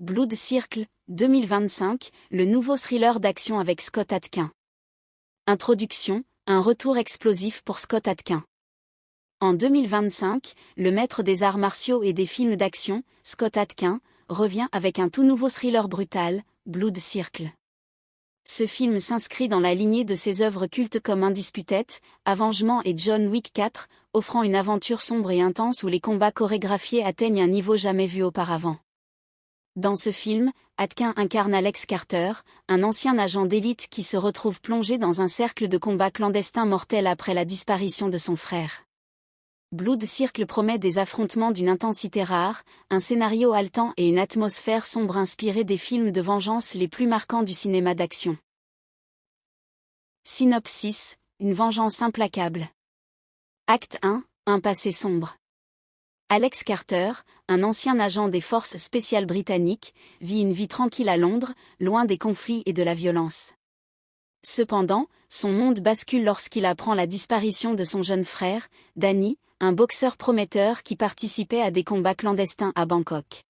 Blood Circle, 2025, le nouveau thriller d'action avec Scott Adkins. Introduction, un retour explosif pour Scott Adkins. En 2025, le maître des arts martiaux et des films d'action, Scott Adkins, revient avec un tout nouveau thriller brutal, Blood Circle. Ce film s'inscrit dans la lignée de ses œuvres cultes comme Undisputed, Avengement et John Wick 4, offrant une aventure sombre et intense où les combats chorégraphiés atteignent un niveau jamais vu auparavant. Dans ce film, Adkins incarne Alex Carter, un ancien agent d'élite qui se retrouve plongé dans un cercle de combats clandestins mortels après la disparition de son frère. Blood Circle promet des affrontements d'une intensité rare, un scénario haletant et une atmosphère sombre inspirée des films de vengeance les plus marquants du cinéma d'action. Synopsis, une vengeance implacable. Acte 1, un passé sombre. Alex Carter, un ancien agent des forces spéciales britanniques, vit une vie tranquille à Londres, loin des conflits et de la violence. Cependant, son monde bascule lorsqu'il apprend la disparition de son jeune frère, Danny, un boxeur prometteur qui participait à des combats clandestins à Bangkok.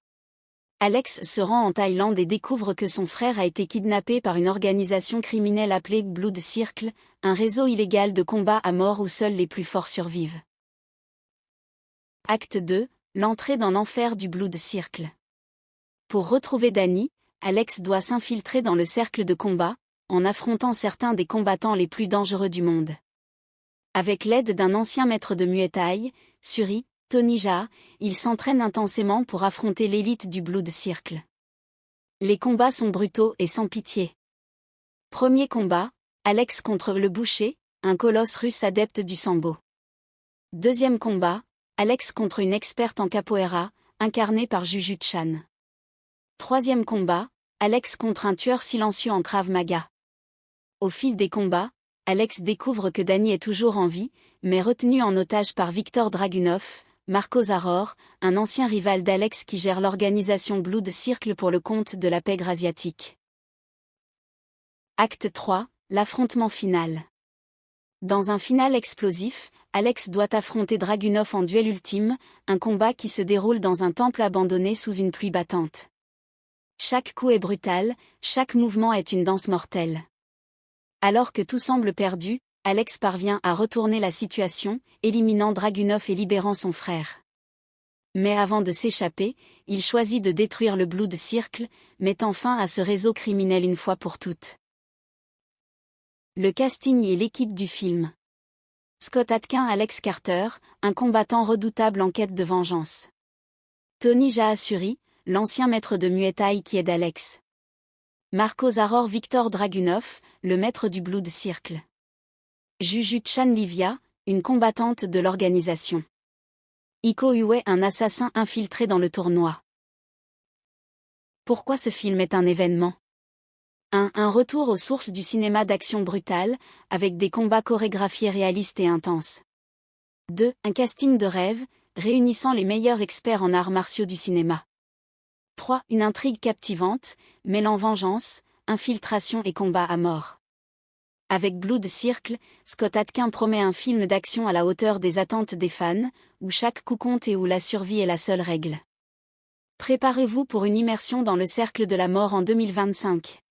Alex se rend en Thaïlande et découvre que son frère a été kidnappé par une organisation criminelle appelée Blood Circle, un réseau illégal de combats à mort où seuls les plus forts survivent. Acte 2, l'entrée dans l'enfer du Blood Circle. Pour retrouver Danny, Alex doit s'infiltrer dans le cercle de combat, en affrontant certains des combattants les plus dangereux du monde. Avec l'aide d'un ancien maître de Muay Thai, Suri, Tony Jaa, il s'entraîne intensément pour affronter l'élite du Blood Circle. Les combats sont brutaux et sans pitié. Premier combat, Alex contre le Boucher, un colosse russe adepte du sambo. Deuxième combat, Alex contre une experte en capoeira, incarnée par Juju Chan. Troisième combat, Alex contre un tueur silencieux en Krav Maga. Au fil des combats, Alex découvre que Danny est toujours en vie, mais retenu en otage par Viktor Dragunov, Marco Zaror, un ancien rival d'Alex qui gère l'organisation Blood Circle pour le compte de la pègre asiatique. Acte 3, l'affrontement final. Dans un final explosif, Alex doit affronter Dragunov en duel ultime, un combat qui se déroule dans un temple abandonné sous une pluie battante. Chaque coup est brutal, chaque mouvement est une danse mortelle. Alors que tout semble perdu, Alex parvient à retourner la situation, éliminant Dragunov et libérant son frère. Mais avant de s'échapper, il choisit de détruire le Blood Circle, mettant fin à ce réseau criminel une fois pour toutes. Le casting et l'équipe du film. Scott Adkins, Alex Carter, un combattant redoutable en quête de vengeance. Tony Jaa, Suri, l'ancien maître de Muay Thai qui aide Alex. Marco Zaror, Viktor Dragunov, le maître du Blood Circle. Juju Chan, Livia, une combattante de l'organisation. Iko Uwais, un assassin infiltré dans le tournoi. Pourquoi ce film est un événement? Un retour aux sources du cinéma d'action brutal, avec des combats chorégraphiés réalistes et intenses. 2. Un casting de rêve, réunissant les meilleurs experts en arts martiaux du cinéma. 3. Une intrigue captivante, mêlant vengeance, infiltration et combat à mort. Avec Blood Circle, Scott Adkins promet un film d'action à la hauteur des attentes des fans, où chaque coup compte et où la survie est la seule règle. Préparez-vous pour une immersion dans le cercle de la mort en 2025.